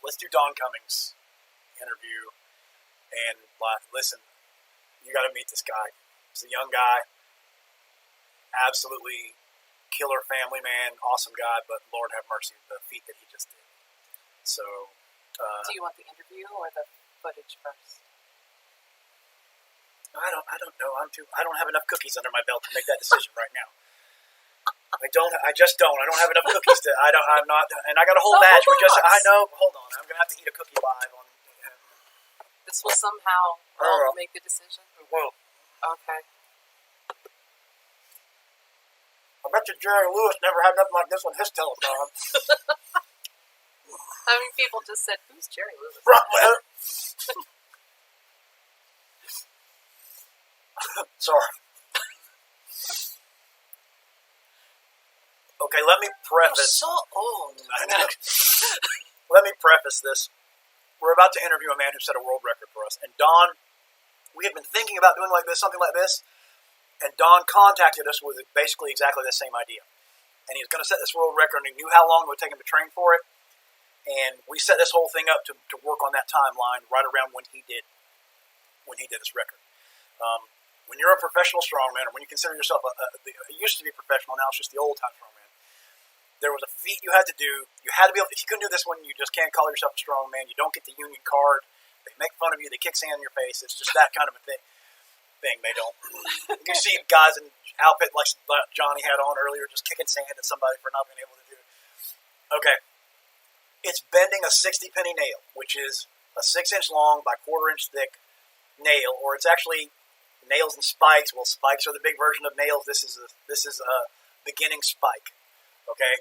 let's do Don Cummings interview. And listen, you got to meet this guy. He's a young guy, absolutely killer family man, awesome guy. But Lord have mercy, the feat that he just did. So, do you want the interview or the footage first? I don't know. I don't have enough cookies under my belt to make that decision right now. I just don't. I don't have enough cookies to. I'm not. And I got a whole batch. I know. Hold on. I'm gonna have to eat a cookie live on. This will somehow make the decision. Well, okay. I bet you Jerry Lewis never had nothing like this on his telethon. How many people just said, "Who's Jerry Lewis?" Right. Sorry. Okay, let me preface. You're so old. Let me preface this. We're about to interview a man who set a world record for us. And Don, we had been thinking about doing something like this, and Don contacted us with basically exactly the same idea. And he was going to set this world record, and he knew how long it would take him to train for it. And we set this whole thing up to work on that timeline right around when he did this record. When you're a professional strongman, or when you consider yourself it used to be professional, now it's just the old time strongman. There was a feat you had to do. You had to be able. If you couldn't do this one, you just can't call yourself a strongman. You don't get the union card. They make fun of you. They kick sand in your face. It's just that kind of a thing. They don't. You see guys in outfit like Johnny had on earlier, just kicking sand at somebody for not being able to do it. Okay, it's bending a 60-penny nail, which is a 6-inch long by 1/4-inch thick nail, or it's actually nails and spikes. Well, spikes are the big version of nails. This is a beginning spike. Okay,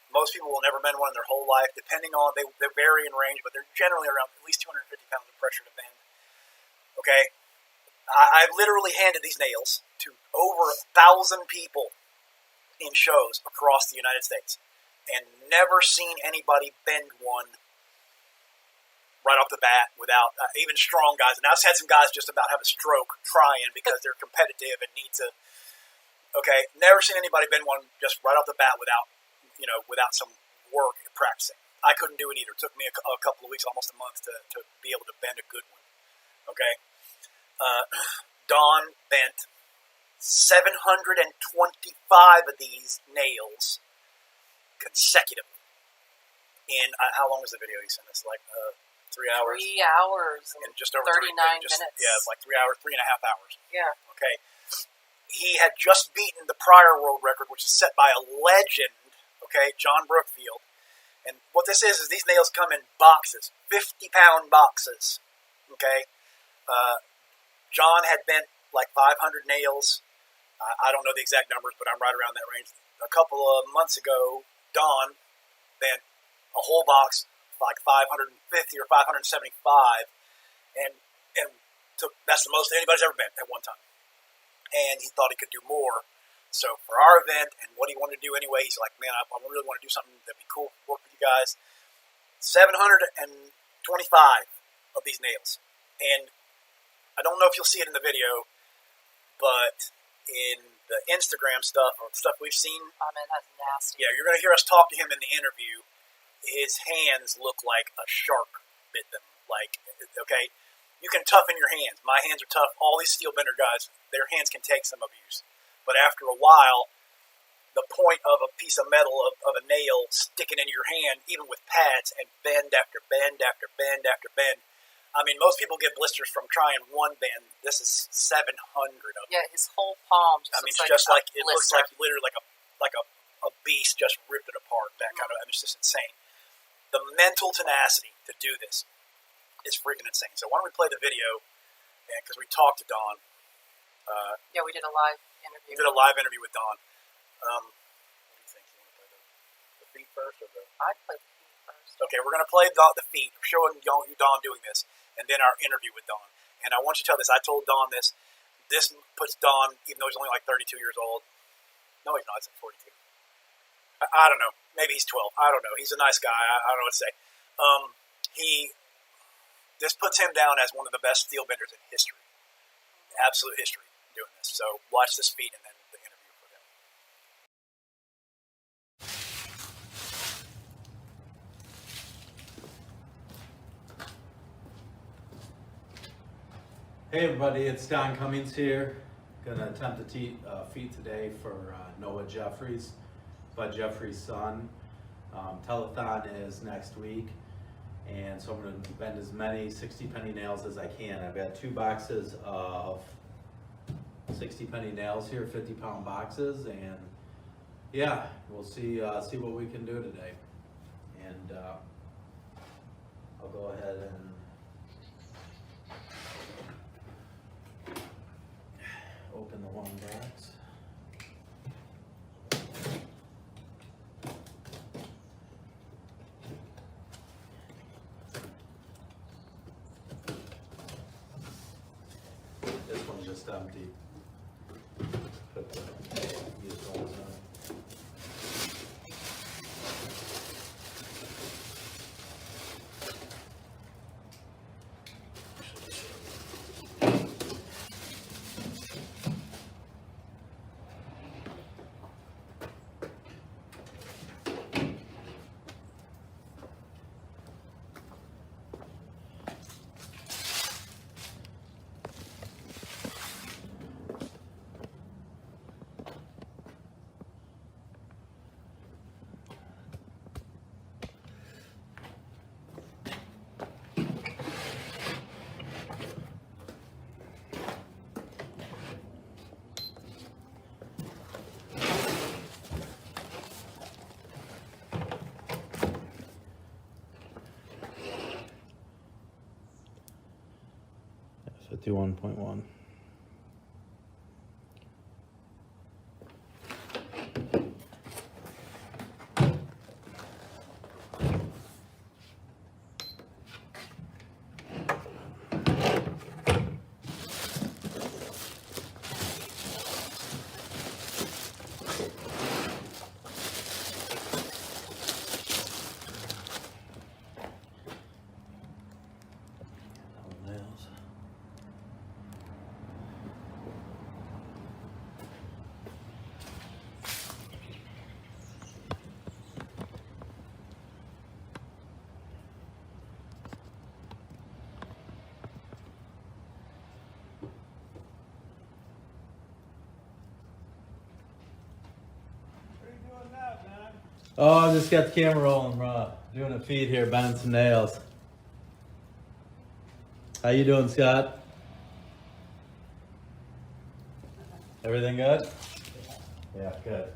most people will never bend one in their whole life. Depending on they vary in range, but they're generally around at least 250 pounds of pressure to bend. Okay, I've literally handed these nails to over 1,000 people in shows across the United States, and never seen anybody bend one right off the bat without even strong guys. And I've had some guys just about have a stroke trying because they're competitive and need to. Okay, never seen anybody bend one just right off the bat without some work and practicing. I couldn't do it either. It took me a couple of weeks, almost a month, to be able to bend a good one. Okay, Don bent 725 of these nails consecutively. In how long was the video he sent us? Like 3 hours. 3 hours and just over 39 minutes. Yeah, it's like 3 hours, 3.5 hours. Yeah. Okay. He had just beaten the prior world record, which is set by a legend, okay, John Brookfield. And what this is these nails come in boxes, 50-pound boxes, okay? John had bent like 500 nails. I don't know the exact numbers, but I'm right around that range. A couple of months ago, Don bent a whole box, like 550 or 575, and that's the most anybody's ever bent at one time. And he thought he could do more. So for our event and what he wanted to do anyway, he's like, man, I really want to do something that'd be cool, work with you guys. 725 of these nails. And I don't know if you'll see it in the video, but in the Instagram stuff or stuff we've seen. Oh man, that's nasty. Yeah, you're going to hear us talk to him in the interview. His hands look like a shark bit them. Like, okay, you can toughen your hands. My hands are tough. All these steel bender guys, their hands can take some abuse. But after a while, the point of a piece of metal, of a nail sticking into your hand, even with pads, and bend after bend after bend after bend. I mean, most people get blisters from trying one bend. This is 700 of them. Yeah, his whole palm just looks like it looks like literally like a beast just ripped it apart. That kind of, I mean, it's just insane. The mental tenacity to do this is freaking insane. So why don't we play the video? And because we talked to Don. Yeah, we did a live interview. We did a live interview with Don. What do you think? You want to play the feet first or the? I'd play the feet first. Okay, we're gonna play the feet, showing you Don doing this, and then our interview with Don. And I want you to tell this. I told Don this. This puts Don, even though he's only like 32 years old. No, he's not. He's like 42. I don't know. Maybe he's 12. I don't know. He's a nice guy. I don't know what to say. This puts him down as one of the best steel benders in history. Absolute history doing this. So watch this feat and then the interview with him. Hey everybody, it's Don Cummings here. Gonna attempt to feed today for Noah Jeffries, Bud Jeffries' son. Telethon is next week, and so I'm gonna bend as many 60 penny nails as I can. I've got 2 boxes of 60 penny nails here, 50-pound boxes, and yeah, we'll see what we can do today. And I'll go ahead and open the one box. This one's just empty. Put the used ones in. Yeah, 51.1. Nails. Oh, I just got the camera rolling, bro. Doing a feed here, bending some nails. How you doing, Scott? Everything good? Yeah, good.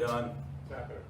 done? Chapter.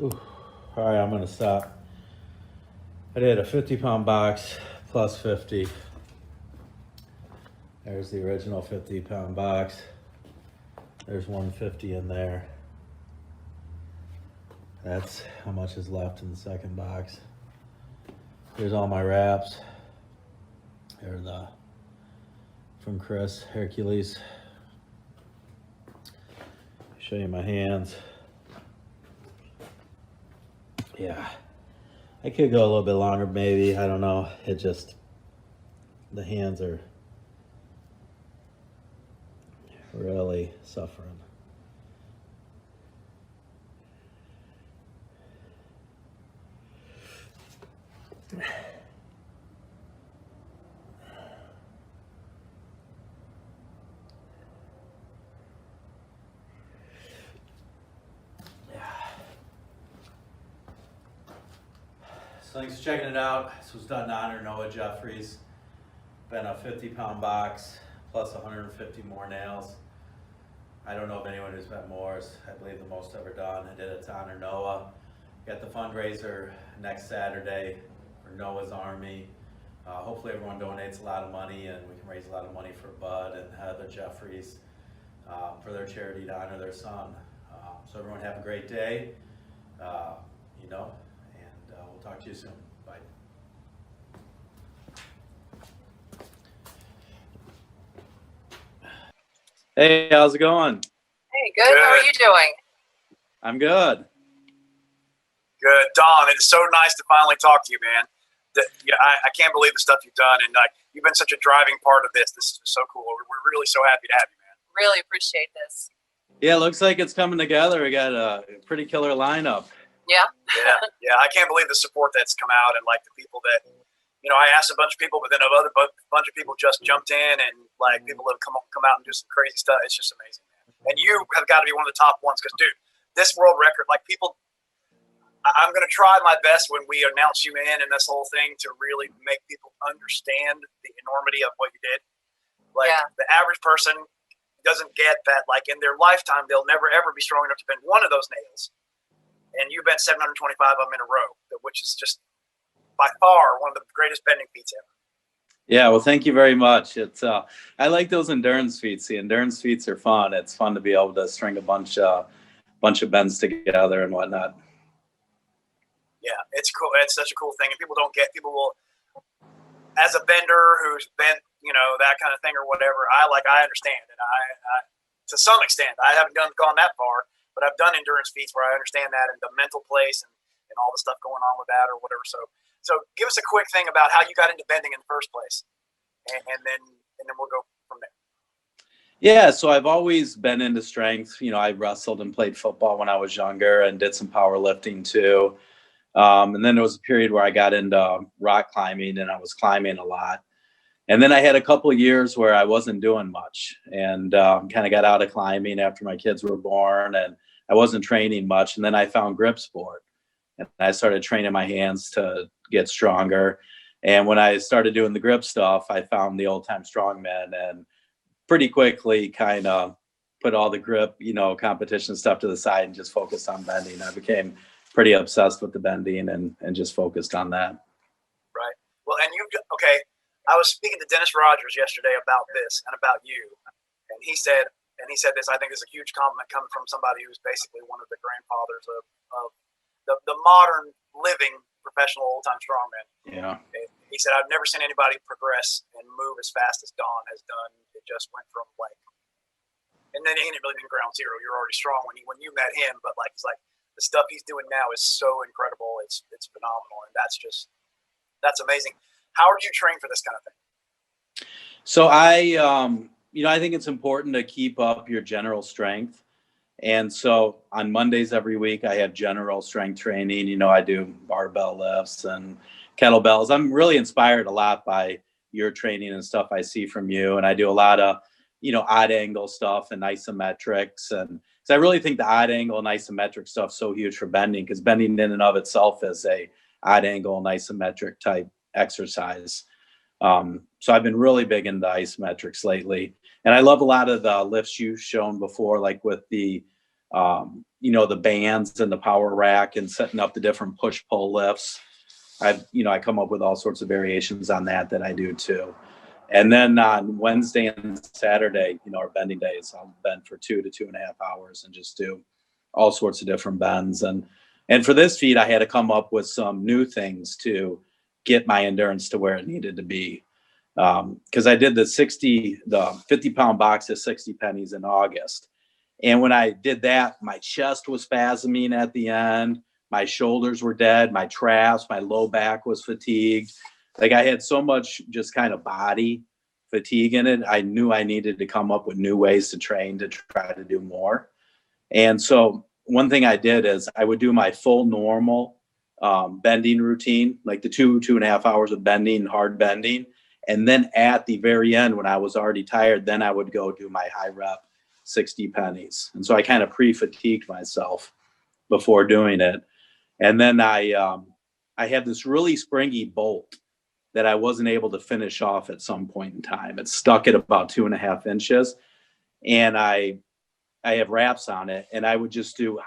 Ooh. All right, I'm gonna stop. I did a 50-pound box plus 50. There's the original 50-pound box. There's 150 in there. That's how much is left in the second box. Here's all my wraps. They're from Chris Hercules. Show you my hands. Yeah, I could go a little bit longer, maybe. I don't know. It just, the hands are really suffering. So thanks for checking it out. This was done to honor Noah Jeffries. Been a 50-pound box plus 150 more nails. I don't know if anyone who's been more. I believe the most ever done. I did it to honor Noah. Got the fundraiser next Saturday for Noah's Army. Hopefully everyone donates a lot of money and we can can raise a lot of money for Bud and Heather Jeffries for their charity to honor their son. So everyone have a great day, and we'll talk to you soon. Bye. Hey, how's it going? Hey, good. How are you doing? I'm good. Good. Don, it's so nice to finally talk to you, man. I can't believe the stuff you've done, and you've been such a driving part of this. This is so cool. We're really so happy to have you, man. Really appreciate this. Yeah, it looks like it's coming together. We got a pretty killer lineup. Yeah. Yeah. I can't believe the support that's come out, and the people that, I asked a bunch of people, but then a bunch of people just jumped in, and people that have come out and do some crazy stuff. It's just amazing, man. And you have got to be one of the top ones because, dude, this world record, people. I'm going to try my best when we announce you in and this whole thing to really make people understand the enormity of what you did. The average person doesn't get that, in their lifetime, they'll never, ever be strong enough to bend one of those nails. And you bent 725 of them in a row, which is just by far one of the greatest bending feats ever. Yeah, well, thank you very much. It's I like those endurance feats. The endurance feats are fun. It's fun to be able to string a bunch of bends together and whatnot. Yeah, it's cool. It's such a cool thing, and people will, as a bender who's bent, that kind of thing or whatever. I understand, and I to some extent, I haven't gone that far, but I've done endurance feats where I understand that and the mental place and all the stuff going on with that or whatever. So give us a quick thing about how you got into bending in the first place, and then we'll go from there. Yeah, so I've always been into strength. I wrestled and played football when I was younger and did some powerlifting too. And then there was a period where I got into rock climbing and I was climbing a lot. And then I had a couple of years where I wasn't doing much and kind of got out of climbing after my kids were born and I wasn't training much. And then I found grip sport and I started training my hands to get stronger. And when I started doing the grip stuff, I found the old time strongman and pretty quickly kind of put all the grip, competition stuff to the side and just focused on bending. I became pretty obsessed with the bending and just focused on that. Right. Well, and I was speaking to Dennis Rogers yesterday about this and about you, and he said this. I think is a huge compliment coming from somebody who's basically one of the grandfathers of the modern living professional old time strongman. Yeah. He said, I've never seen anybody progress and move as fast as Don has done. It just went from and then he didn't really mean ground zero. You're already strong when you met him, but it's the stuff he's doing now is so incredible. It's phenomenal, and that's amazing. How did you train for this kind of thing? So I think it's important to keep up your general strength. And so on Mondays every week, I have general strength training. I do barbell lifts and kettlebells. I'm really inspired a lot by your training and stuff I see from you. And I do a lot of, odd angle stuff and isometrics. And so I really think the odd angle and isometric stuff is so huge for bending because bending in and of itself is a odd angle and isometric type exercise. So I've been really big into isometrics lately. And I love a lot of the lifts you've shown before, like with the, the bands and the power rack and setting up the different push-pull lifts. I come up with all sorts of variations on that I do too. And then on Wednesday and Saturday, our bending days, I'll bend for 2 to 2.5 hours and just do all sorts of different bends. And for this feat, I had to come up with some new things to get my endurance to where it needed to be. Because I did the 50-pound box of 60 pennies in August. And when I did that, my chest was spasming at the end. My shoulders were dead. My traps, my low back was fatigued. I had so much just kind of body fatigue in it. I knew I needed to come up with new ways to train to try to do more. And so one thing I did is I would do my full normal bending routine, like the 2.5 hours of bending, hard bending. And then at the very end, when I was already tired, then I would go do my high rep 60 pennies. And so I kind of pre-fatigued myself before doing it. And then I had this really springy bolt that I wasn't able to finish off at some point in time. It stuck at about 2.5 inches. And I have wraps on it. And I would just do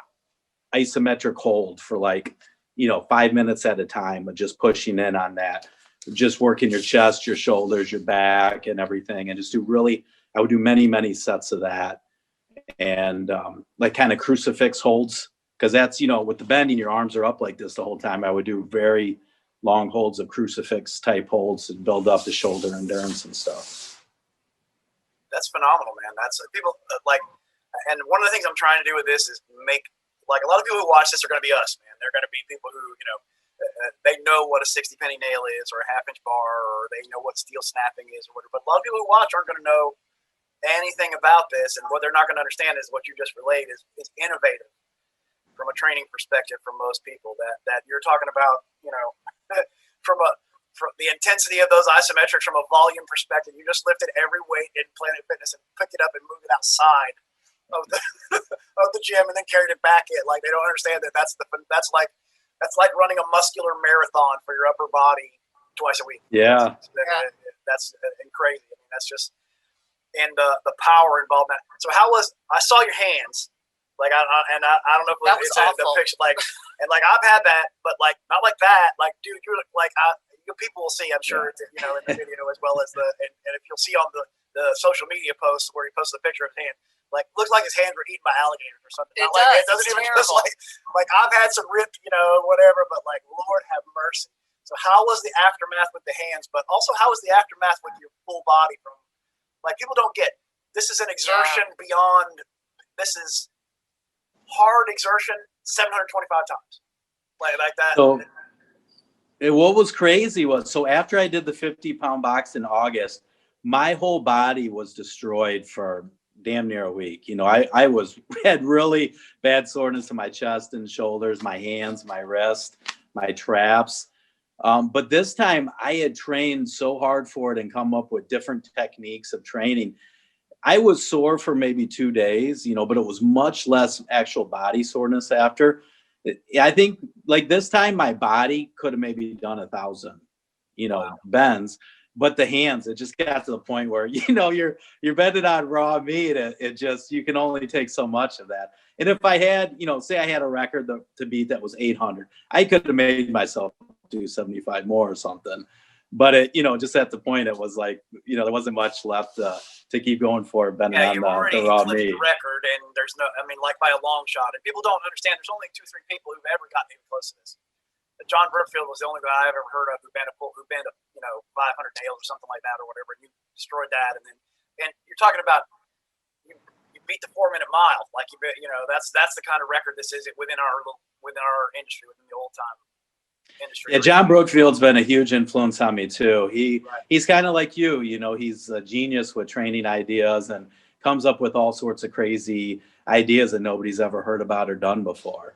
isometric hold for 5 minutes at a time of just pushing in on that just working your chest, your shoulders, your back, and everything, and just I would do many sets of that, and like kind of crucifix holds, because that's, with the bending, your arms are up like this the whole time. I would do very long holds of crucifix type holds and build up the shoulder endurance and stuff. That's phenomenal, man. That's people like, and one of the things I'm trying to do with this is make, like, a lot of people who watch this are going to be us, man. They're going to be people who, they know what a 60 penny nail is, or a half-inch bar, or they know what steel snapping is, or whatever. But a lot of people who watch aren't going to know anything about this, and what they're not going to understand is what you just relayed is innovative from a training perspective for most people. That you're talking about, from the intensity of those isometrics from a volume perspective. You just lifted every weight in Planet Fitness and picked it up and moved it outside of the of the gym and then carried it back in. Like, they don't understand that that's like running a muscular marathon for your upper body twice a week. Yeah. That's crazy. I mean, that's just, and the power involved in that. So I saw your hands, like, I don't know if that was it's the picture, like, and like I've had that, but like not like that. Like, dude, you're like, people will see, I'm sure, in the video, as well as and if you'll see on the social media posts where he posted a picture of his hand, like, looks like his hands were eaten by alligators or something. It It does. doesn't even Terrible. just like I've had some ripped, whatever, but like, Lord have mercy. So how was the aftermath with the hands, but also how was the aftermath with your full body? From, like, people don't get, this is an exertion beyond, this is hard exertion 725 times. Like that. So what was crazy was, so after I did the 50-pound box in August, my whole body was destroyed for damn near a week. I had really bad soreness in my chest and shoulders, my hands, my wrist, my traps. But this time I had trained so hard for it and come up with different techniques of training. I was sore for maybe 2 days, but it was much less actual body soreness after. I think, like, this time my body could have maybe done 1,000, bends, but the hands, it just got to the point where, you're bending on raw meat. It just, you can only take so much of that. And if I had, say I had a record to beat that was 800, I could have made myself do 75 more or something. But it, just at the point, it was like, there wasn't much left to keep going for, bending on the raw meat. The record, and there's no, I mean, like, by a long shot. And people don't understand, there's only 2-3 people who've ever gotten even close to this. John Brookfield was the only guy I've ever heard of who bent a 500 nails or something like that, or whatever, and you destroyed that. And you're talking about, you beat the 4-minute mile. Like, that's the kind of record this is within our industry, within the old time industry. Yeah, John Brookfield's been a huge influence on me too. He's kind of like you, he's a genius with training ideas and comes up with all sorts of crazy ideas that nobody's ever heard about or done before.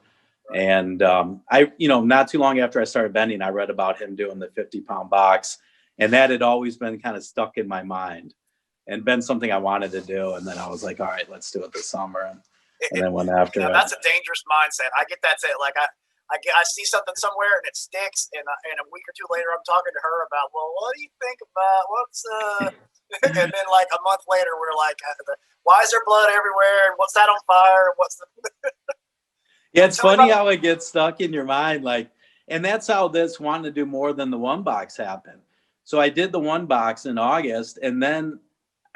Right. And I not too long after I started bending, I read about him doing the 50-pound box, and that had always been kind of stuck in my mind and been something I wanted to do. And then I was like, all right, let's do it this summer. And then went after it. That's a dangerous mindset. I get that. Like, I see something somewhere and it sticks, and a week or two later I'm talking to her about, well, what do you think about what's and then like a month later we're like, why is there blood everywhere, and what's that on fire, and what's the Yeah, it's funny how it gets stuck in your mind, like, and that's how this wanting to do more than the one box happened. So I did the one box in August, and then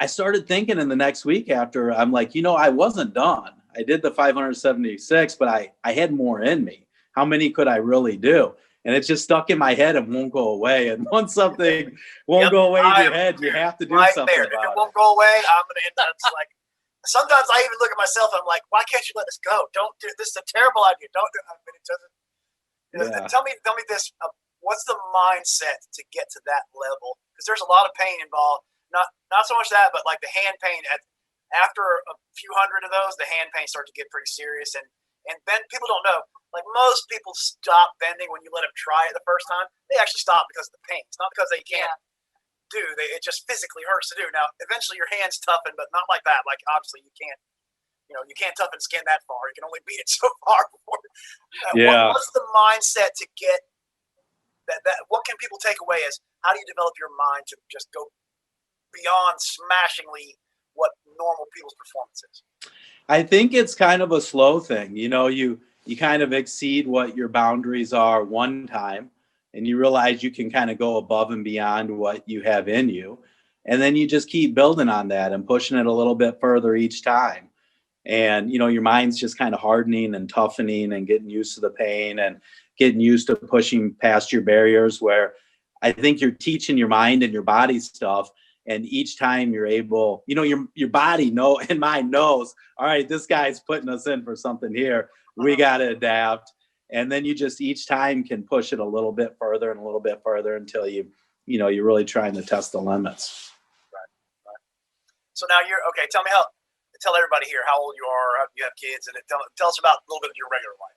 I started thinking in the next week after, I'm like, I wasn't done. I did the 576, but I had more in me. How many could I really do? And it's just stuck in my head and won't go away. And once something won't go away in your head, you have to do something about it. If it won't go away, I'm going to end up like, sometimes I even look at myself and I'm like, why can't you let this go? Don't do this. Is a terrible idea. Don't do it. I mean, it doesn't. Yeah. Tell me this. What's the mindset to get to that level? Because there's a lot of pain involved. Not so much that, but like the hand pain. After a few hundred of those, the hand pain starts to get pretty serious. And then people don't know. Like, most people stop bending when you let them try it the first time. They actually stop because of the pain. It's not because they can't do. It just physically hurts to do. Now, eventually your hands toughen, but not like that. Like, obviously you can't toughen skin that far. You can only beat it so far before. What's the mindset to get that? What can people take away as, how do you develop your mind to just go beyond smashingly what normal people's performance is? I think it's kind of a slow thing. You kind of exceed what your boundaries are one time, and you realize you can kind of go above and beyond what you have in you. And then you just keep building on that and pushing it a little bit further each time. And, you know, your mind's just kind of hardening and toughening and getting used to the pain and getting used to pushing past your barriers, where I think you're teaching your mind and your body stuff. And each time you're able, you know, your body and mind knows, all right, this guy's putting us in for something here. We got to adapt. And then you just each time can push it a little bit further and a little bit further until you're really trying to test the limits. Right. So now tell everybody here how old you are, you have kids, and tell us about a little bit of your regular life.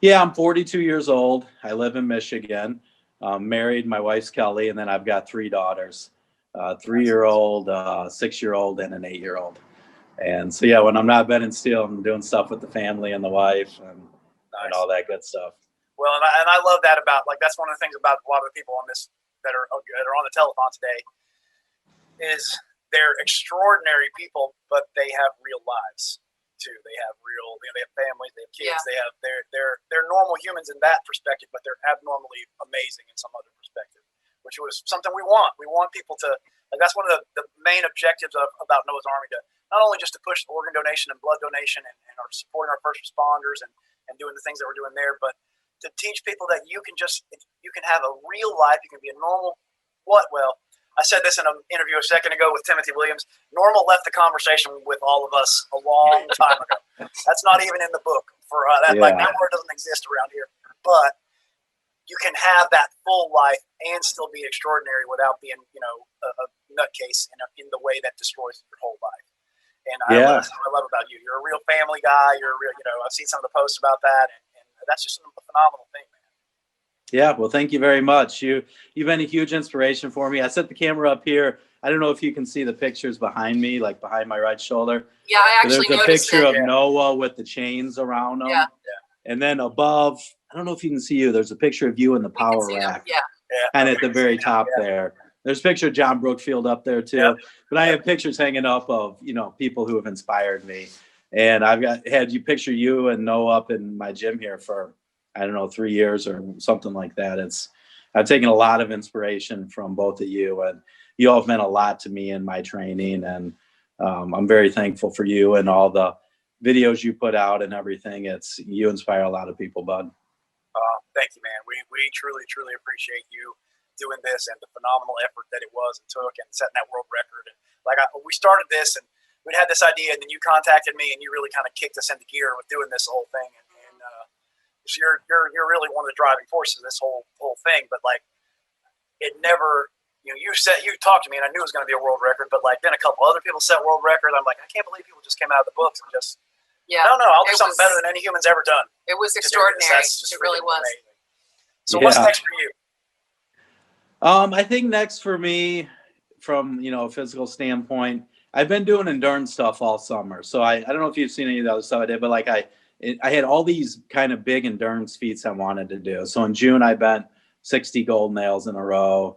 Yeah, I'm 42 years old. I live in Michigan. Married. My wife's Kelly, and then I've got 3 daughters, 3-year-old, 6-year-old, and an 8-year-old. And so, yeah, when I'm not bedding still, I'm doing stuff with the family and the wife and all that good stuff. Well, and I love that about, like, that's one of the things about a lot of the people on this that are on the telethon today is they're extraordinary people, but they have real lives too. They have families, they have kids, they're normal humans in that perspective, but they're abnormally amazing in some other perspective, which was something we want. We want people to, like, that's one of the main objectives about Noah's Army, to not only just to push organ donation and blood donation and our supporting our first responders and doing the things that we're doing there, but to teach people that you can have a real life, you can be a normal, I said this in an interview a second ago with Timothy Williams. Normal left the conversation with all of us a long time ago. That's not even in the book. Like, that word doesn't exist around here. But you can have that full life and still be extraordinary without being, a nutcase in the way that destroys your whole life. And I love about you. You're a real family guy. You're a real, I've seen some of the posts about that, and that's just a phenomenal thing, man. Yeah, well, thank you very much. You've been a huge inspiration for me. I set the camera up here. I don't know if you can see the pictures behind me, like behind my right shoulder. Yeah, I actually noticed noticed There's a picture of Noah with the chains around him. Yeah. And then above, I don't know if you can see you, there's a picture of you in the power rack. Yeah. And at the very top there. There's a picture of John Brookfield up there too. Yep. But I have pictures hanging up of, people who have inspired me. And I've had you picture you and Noah up in my gym here for, I don't know, 3 years or something like that. I've taken a lot of inspiration from both of you, and you all have meant a lot to me in my training. And I'm very thankful for you and all the videos you put out and everything. You inspire a lot of people, bud. Thank you, man. We truly, truly appreciate you doing this and the phenomenal effort that it was and took and setting that world record. And we started this and we'd had this idea, and then you contacted me and you really kind of kicked us into gear with doing this whole thing. And so you're really one of the driving forces of this whole thing. But like, it never, you talked to me and I knew it was going to be a world record, but like then a couple other people set world records. I'm like, I can't believe people just came out of the books and just, no, I'll do something better than any human's ever done. It was extraordinary. It really was. Amazing. So what's next for you? I think next for me, from a physical standpoint, I've been doing endurance stuff all summer. So I don't know if you've seen any of the other stuff I did, but like I had all these kind of big endurance feats I wanted to do. So in June, I bent 60 gold nails in a row,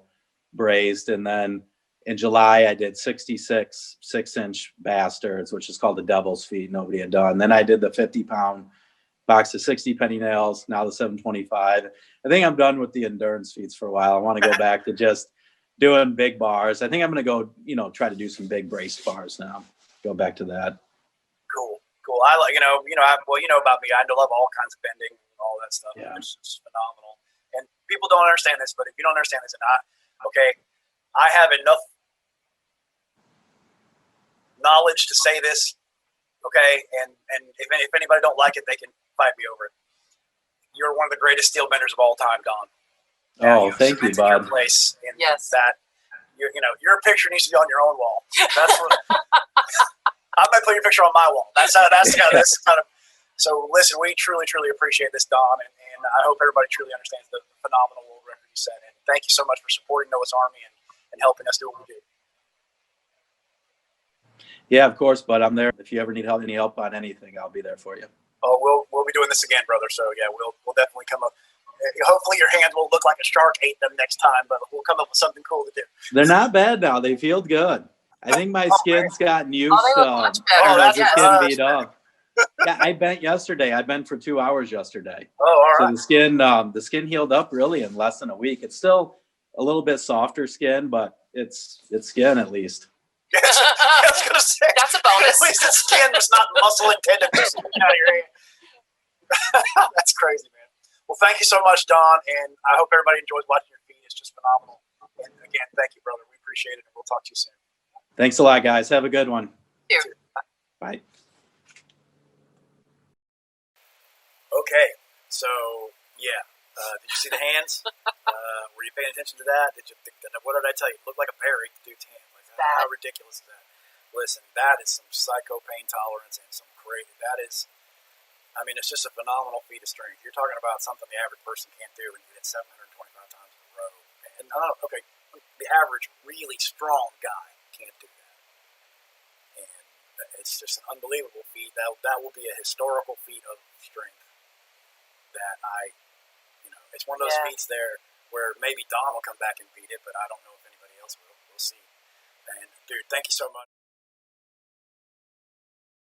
braced. And then in July, I did 66 6-inch bastards, which is called the devil's feet. Nobody had done. Then I did the 50-pound box of 60 penny nails, now the 725. I think I'm done with the endurance feats for a while. I want to go back to just doing big bars. I think I'm going to go, try to do some big braced bars now. Go back to that. Cool. I like, you know about me. I love all kinds of bending and all that stuff. Yeah. It's just phenomenal. And people don't understand this, but if you don't understand this, I have enough knowledge to say this, and if anybody don't like it, they can fight me over it. You're one of the greatest steel benders of all time, Don. Thank you, bud. Your place in that, your picture needs to be on your own wall. That's what I might put your picture on my wall. That's kind of. So listen, we truly, truly appreciate this, Don, and I hope everybody truly understands the phenomenal world record you set. And thank you so much for supporting Noah's Army and helping us do what we do. Yeah, of course, but I'm there. If you ever need any help on anything, I'll be there for you. Oh, we'll be doing this again, brother. So yeah, we'll definitely come up. Hopefully your hands won't look like a shark ate them next time, but we'll come up with something cool to do. They're not bad now. They feel good. I think my skin's gotten used to getting beat up. Yeah, I bent yesterday. I bent for 2 hours yesterday. Oh, all So right. the skin healed up really in less than a week. It's still a little bit softer skin, but it's skin at least. Yes, I was going to say. That's a bonus. At least it's skin, it's not muscle and tendons sticking out of your hand. That's crazy, man. Well, thank you so much, Don, and I hope everybody enjoys watching your feed. It's just phenomenal. And again, thank you, brother. We appreciate it, and we'll talk to you soon. Thanks a lot, guys. Have a good one. Here. Bye. Okay, so yeah, did you see the hands? Were you paying attention to that? What did I tell you? It looked like a bear ate the dude's hand. Like, how ridiculous is that? Listen, that is some psycho pain tolerance and some crazy. That is, I mean, it's just a phenomenal feat of strength. You're talking about something the average person can't do, and you did it 725 times in a row. And okay, the average really strong guy can't do that. And it's just an unbelievable feat. That will be a historical feat of strength. That it's one of those feats there where maybe Don will come back and beat it, but I don't know if anybody else will. We'll see. And dude, thank you so much.